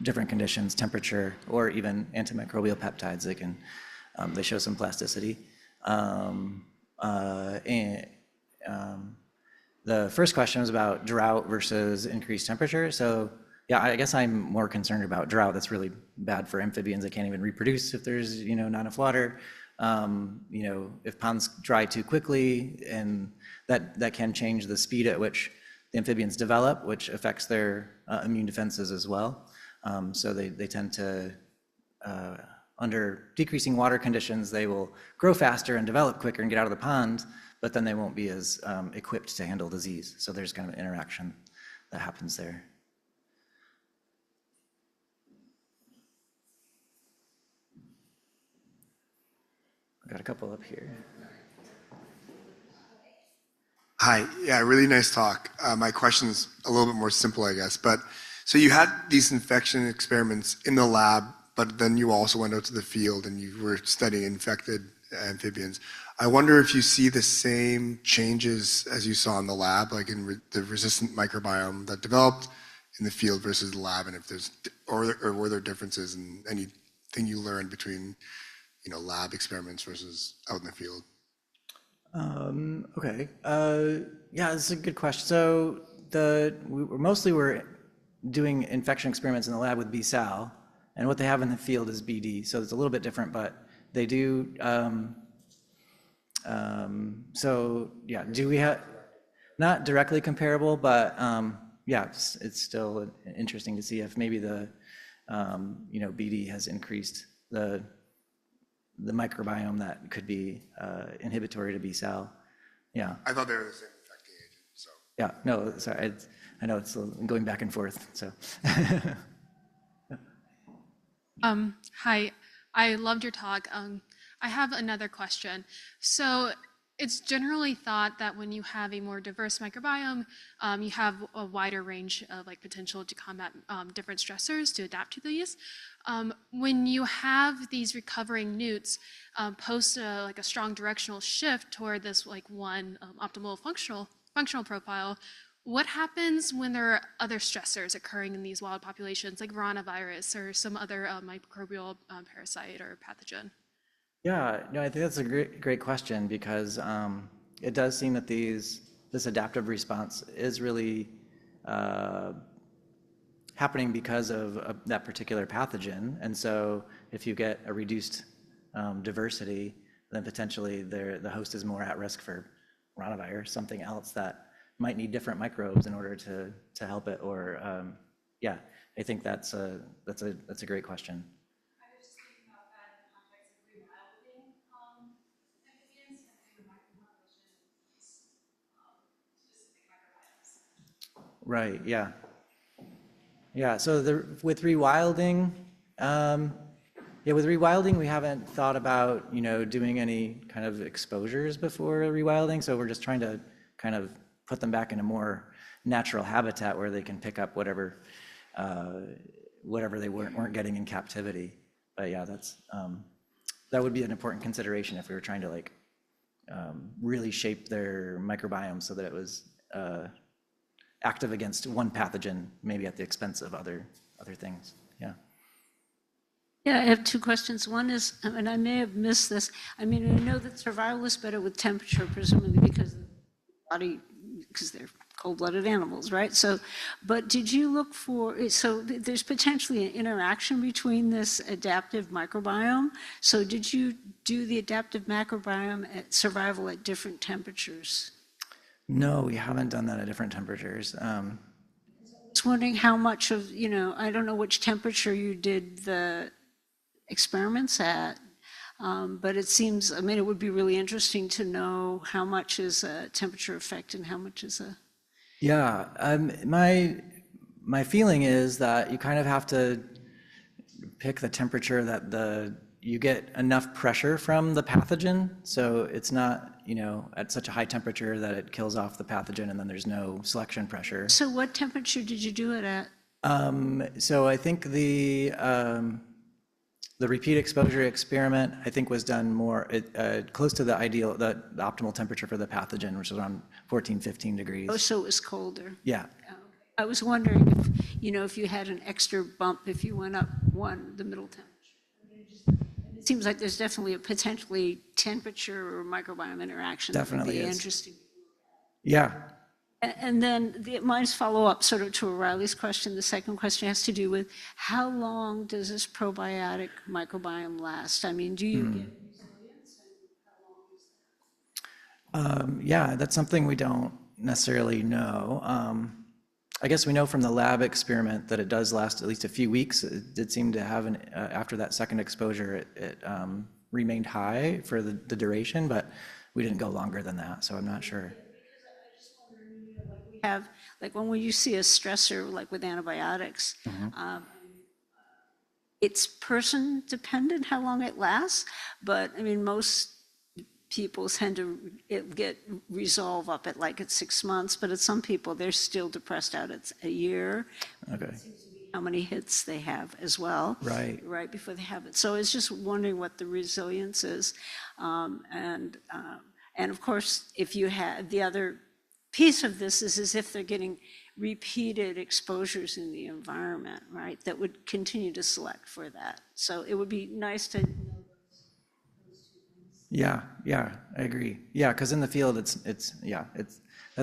different conditions, temperature, or even antimicrobial peptides. They show some plasticity. The first question was about drought versus increased temperature. So yeah, I guess I'm more concerned about drought. That's really bad for amphibians. They can't even reproduce if there's not enough water. If ponds dry too quickly, and that can change the speed at which the amphibians develop, which affects their immune defenses as well. So they tend to, under decreasing water conditions, they will grow faster and develop quicker and get out of the pond, but then they won't be as equipped to handle disease. So there's kind of an interaction that happens there. I've got a couple up here. Hi, yeah, really nice talk. My question's a little bit more simple, I guess. But so you had these infection experiments in the lab, but then you also went out to the field and you were studying infected amphibians. I wonder if you see the same changes as you saw in the lab, like in the resistant microbiome that developed in the field versus the lab, and if there's, or were there differences in anything you learned between, lab experiments versus out in the field? Okay. Yeah, this is a good question. So we're doing infection experiments in the lab with B-Sal, and what they have in the field is BD. So it's a little bit different, but they do. So yeah, do we have, not directly comparable, but yeah, it's still interesting to see if maybe the BD has increased the microbiome that could be inhibitory to B-Sal. Yeah, I thought they were the same infecting agent, so. yeah, no, sorry, I know it's going back and forth, so. Hi, I loved your talk. I have another question. So it's generally thought that when you have a more diverse microbiome, you have a wider range of like potential to combat different stressors to adapt to these. When you have these recovering newts post like a strong directional shift toward this like one optimal functional profile, what happens when there are other stressors occurring in these wild populations, like coronavirus or some other microbial parasite or pathogen? Yeah, no, I think that's a great question because it does seem that this adaptive response is really happening because of that particular pathogen. And so if you get a reduced diversity, then potentially the host is more at risk for coronavirus, something else that might need different microbes in order to help it. Or yeah, I think that's a great question. I was just thinking about that in the context of rewilding amphibians and the micropopulation specific microbiomes. Right. Yeah. Yeah. So with rewilding, we haven't thought about doing any kind of exposures before rewilding. So we're just trying to kind of put them back in a more natural habitat where they can pick up whatever they weren't getting in captivity. But yeah, that would be an important consideration if we were trying to like really shape their microbiome so that it was active against one pathogen, maybe at the expense of other things. Yeah. Yeah, I have two questions. One is, and I may have missed this, I mean, I know that survival is better with temperature, presumably because the body, because they're cold-blooded animals, right? So, but did you look for, so there's potentially an interaction between this adaptive microbiome. So did you do the adaptive microbiome at survival at different temperatures? No, we haven't done that at different temperatures. Just wondering how much of, I don't know which temperature you did the experiments at, but it seems, I mean, it would be really interesting to know how much is a temperature effect and how much is a... Yeah, my feeling is that you kind of have to pick the temperature that you get enough pressure from the pathogen, so it's not at such a high temperature that it kills off the pathogen and then there's no selection pressure. So what temperature did you do it at? So I think the repeat exposure experiment, I think, was done more close to the optimal temperature for the pathogen, which is around 14, 15 degrees. Oh, so it was colder. Yeah. I was wondering if you had an extra bump if you went up the middle temperature. It seems like there's definitely a potentially temperature or microbiome interaction. Definitely that would be is. Interesting. Yeah. And then mine's follow-up sort of to O'Reilly's question. The second question has to do with how long does this probiotic microbiome last? I mean, do you get resilience? And how long is that? Yeah, that's something we don't necessarily know. I guess we know from the lab experiment that it does last at least a few weeks. It did seem to have after that second exposure, it remained high for the duration, but we didn't go longer than that, so I'm not sure. Have, like when you see a stressor, like with antibiotics, it's person dependent how long it lasts, but I mean, most people tend to get resolve up at 6 months, but at some people, they're still depressed out at a year. Okay. How many hits they have as well. Right. Right before they have it. So I was just wondering what the resilience is. And of course, if you had the other piece of this is as if they're getting repeated exposures in the environment, right, that would continue to select for that. So it would be nice to know those two things. Yeah, I agree. Yeah, because in the field, that's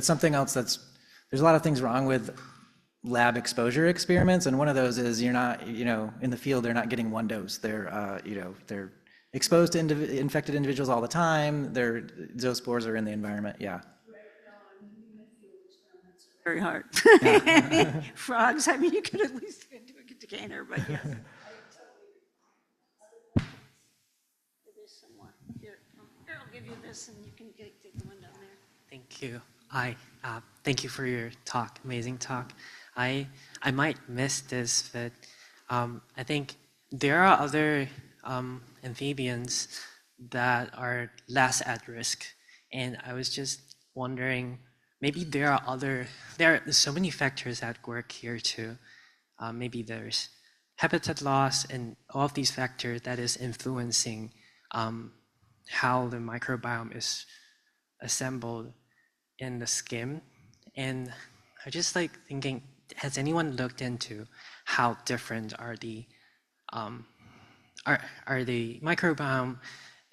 something else there's a lot of things wrong with lab exposure experiments, and one of those is you're not, in the field, they're not getting one dose. They're exposed to infected individuals all the time. Their zoospores are in the environment, yeah. Very hard. Frogs, I mean, you could at least do a container, but yes. There's someone. Here, I'll give you this and you can take the one down there. Thank you. Thank you for your talk, amazing talk. I might miss this, but I think there are other amphibians that are less at risk, and I was just wondering, maybe there are so many factors at work here too. Maybe there's habitat loss and all of these factors that is influencing how the microbiome is assembled in the skin. And I just like thinking, has anyone looked into how different are the microbiome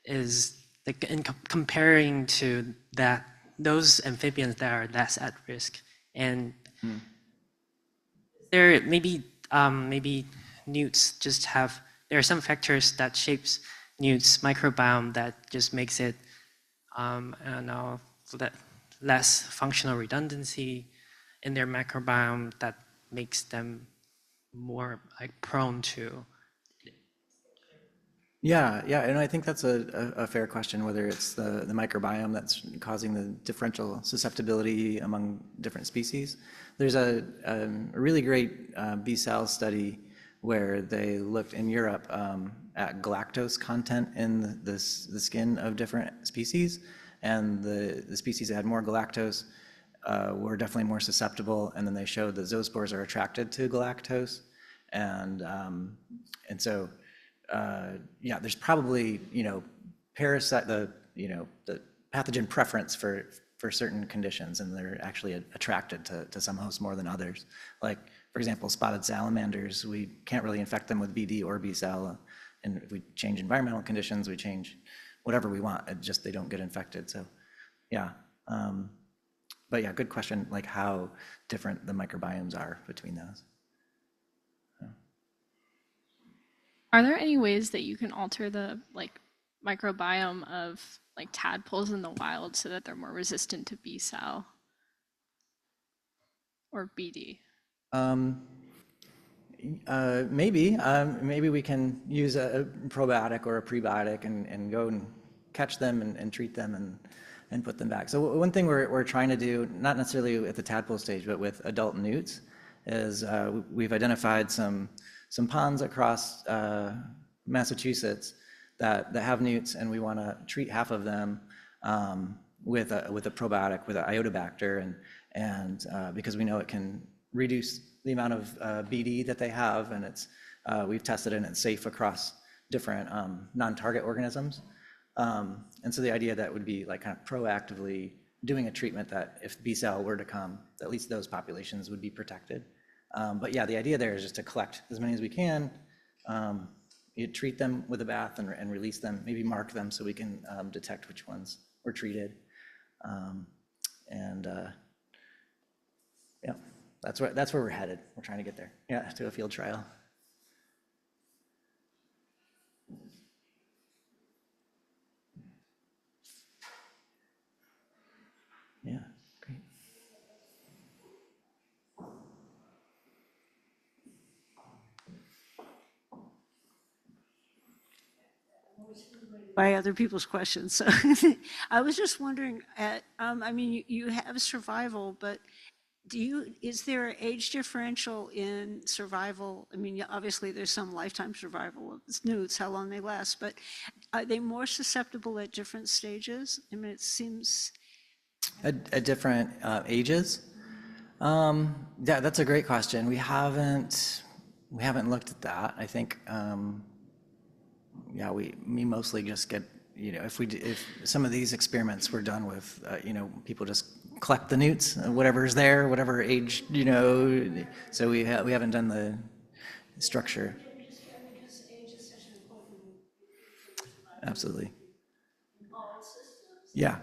is like in comparing to those amphibians that are less at risk? And there maybe newts just have, there are some factors that shapes newts microbiome that just makes it I don't know, that less functional redundancy in their microbiome that makes them more like prone to. Yeah, and I think that's a fair question, whether it's the microbiome that's causing the differential susceptibility among different species. There's a really great B-cell study where they looked in Europe at galactose content in the skin of different species, and the species that had more galactose were definitely more susceptible, and then they showed that zoospores are attracted to galactose, and so yeah, there's probably parasite the pathogen preference for certain conditions, and they're actually attracted to some hosts more than others. Like for example, spotted salamanders, we can't really infect them with BD or B cell, and if we change environmental conditions, we change whatever we want. It just they don't get infected. So yeah, but yeah, good question. Like how different the microbiomes are between those. Are there any ways that you can alter the microbiome of tadpoles in the wild so that they're more resistant to B cell or BD? Maybe we can use a probiotic or a prebiotic and go and catch them and treat them and put them back. So one thing we're trying to do, not necessarily at the tadpole stage, but with adult newts, is we've identified some ponds across Massachusetts that have newts, and we want to treat half of them with a probiotic, with an iotobacter, and because we know it can reduce the amount of BD that they have, and we've tested it and it's safe across different non-target organisms. And so the idea that would be like kind of proactively doing a treatment that if B cell were to come, at least those populations would be protected. But yeah, the idea there is just to collect as many as we can, you treat them with a bath and release them, maybe mark them so we can detect which ones were treated. Yeah, that's where we're headed. We're trying to get there. Yeah, to a field trial. Yeah, great. By other people's questions. So I was just wondering I mean, you have survival, but is there an age differential in survival? I mean, obviously there's some lifetime survival of newts, how long they last, but are they more susceptible at different stages? I mean, it seems. At different ages? Yeah, that's a great question. We haven't looked at that. I think, yeah, we mostly just get, if some of these experiments were done with, people just collect the newts, whatever's there, whatever age, so we haven't done the structure. Absolutely. Yeah.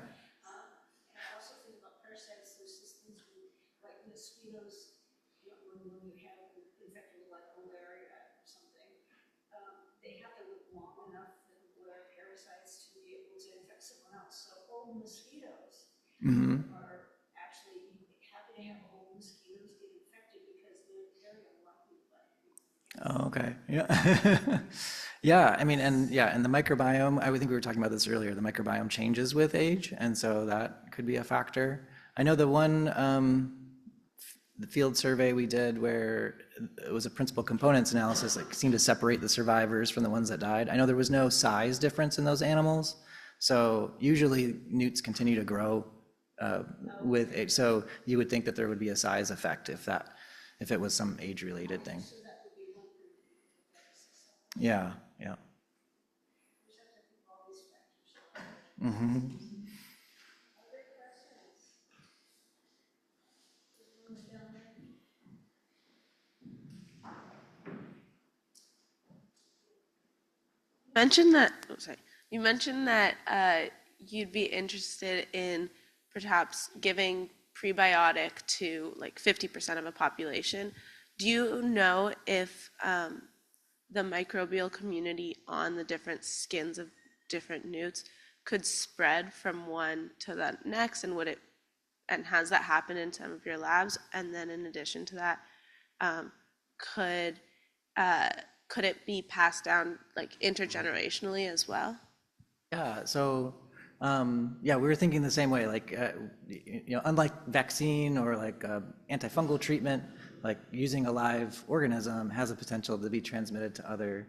Mm-hmm. Are actually happening at old mosquitoes get infected because they're very unlucky. Oh, okay. Yeah. Yeah, I mean, and yeah, and the microbiome, I would think we were talking about this earlier, the microbiome changes with age, and so that could be a factor. I know the one, the field survey we did where it was a principal components analysis, like seemed to separate the survivors from the ones that died. I know there was no size difference in those animals, so usually newts continue to grow with age, so you would think that there would be a size effect if it was some age-related thing. Yeah, yeah. Mm-hmm. Mentioned that, oh, sorry. You mentioned that you'd be interested in perhaps giving prebiotic to like 50% of a population. Do you know if the microbial community on the different skins of different newts could spread from one to the next, and would it, and has that happened in some of your labs? And then in addition to that, could could it be passed down like intergenerationally as well? Yeah, so yeah, we were thinking the same way. Like, unlike vaccine or like antifungal treatment, like using a live organism has a potential to be transmitted to other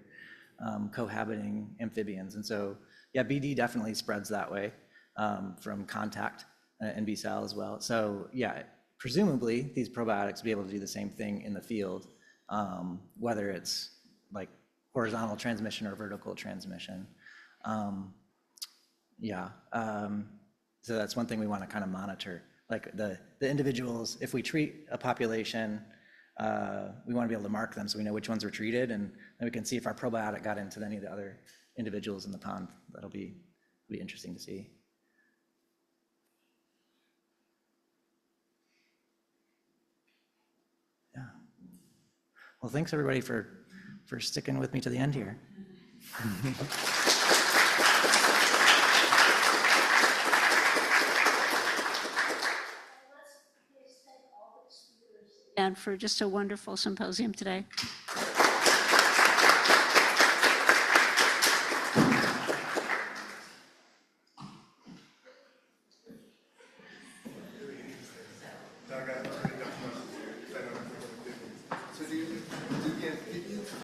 cohabiting amphibians. And so, yeah, BD definitely spreads that way from contact and B cell as well. So, yeah, presumably these probiotics will be able to do the same thing in the field, whether it's like horizontal transmission or vertical transmission. Yeah, so that's one thing we want to kind of monitor. Like the individuals, if we treat a population, we want to be able to mark them so we know which ones were treated, and then we can see if our probiotic got into any of the other individuals in the pond. That'll be interesting to see. Yeah. Well, thanks everybody for sticking with me to the end here. And for just a wonderful symposium today.